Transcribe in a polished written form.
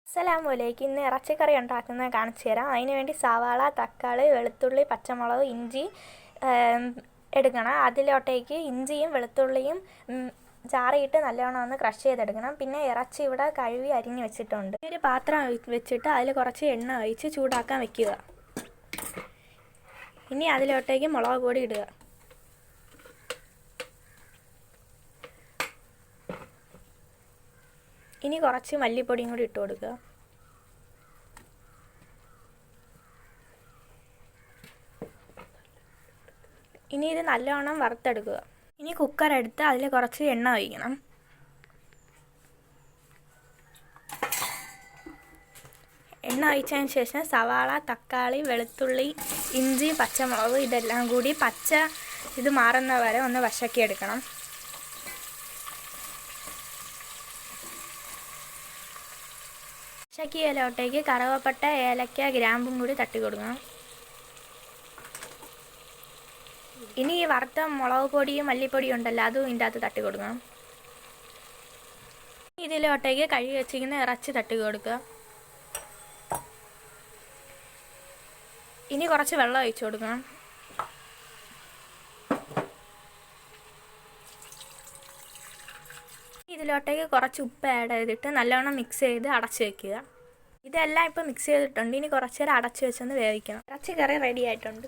അസ്സലാമലൈക്കും. ഇന്ന് ഇറച്ചിക്കറി ഉണ്ടാക്കുന്നത് കാണിച്ചു തരാം. അതിന് വേണ്ടി സവാള, തക്കാളി, വെളുത്തുള്ളി, പച്ചമുളക്, ഇഞ്ചി എടുക്കണം. അതിലോട്ടേക്ക് ഇഞ്ചിയും വെളുത്തുള്ളിയും ജാറിയിട്ട് നല്ലോണം ഒന്ന് ക്രഷ് ചെയ്തെടുക്കണം. പിന്നെ ഇറച്ചി ഇവിടെ കഴുകി അരിഞ്ഞ് വെച്ചിട്ടുണ്ട്. ഒരു പാത്രം വെച്ചിട്ട് അതിൽ കുറച്ച് എണ്ണ ഒഴിച്ച് ചൂടാക്കാൻ വെക്കുക. ഇനി അതിലോട്ടേക്ക് മുളക് പൊടി ഇടുക. ഇനി കുറച്ച് മല്ലിപ്പൊടിയും കൂടി ഇട്ട് കൊടുക്കുക. ഇനി ഇത് നല്ലോണം വറുത്തെടുക്കുക. ഇനി കുക്കർ എടുത്ത് അതിൽ കുറച്ച് എണ്ണ ഒഴിക്കണം. എണ്ണ ഒഴിച്ചതിന് ശേഷം സവാള, തക്കാളി, വെളുത്തുള്ളി, ഇഞ്ചി, പച്ചമുളക് ഇതെല്ലാം കൂടി ഇത് മാറുന്ന വരെ ഒന്ന് വശക്കിയെടുക്കണം. ഇലയിലോട്ടേക്ക് കറുവപ്പട്ട, ഏലക്ക, ഗ്രാമ്പും കൂടി തട്ടി കൊടുക്കണം. ഇനി ഈ വറുത്ത മുളക് പൊടിയും മല്ലിപ്പൊടിയും ഉണ്ടല്ലോ, അതും ഇതിൻ്റെ അകത്ത് തട്ടി കൊടുക്കണം. ഇതിലോട്ടേക്ക് കഴുകി വെച്ചിരിക്കുന്ന ഇറച്ചി തട്ടി കൊടുക്കുക. ഇനി കുറച്ച് വെള്ളം ഒഴിച്ചു കൊടുക്കണം. ഇതിലോട്ടേക്ക് കുറച്ച് ഉപ്പ് ആഡ് ചെയ്തിട്ട് നല്ലോണം മിക്സ് ചെയ്ത് അടച്ചു വെക്കുക. ഇതെല്ലാം ഇപ്പോൾ മിക്സ് ചെയ്തിട്ടുണ്ട്. ഇനി കുറച്ച് നേരം അടച്ചു വെച്ചൊന്ന് വേവിക്കണം. ഇറച്ചി കറി റെഡി ആയിട്ടുണ്ട്.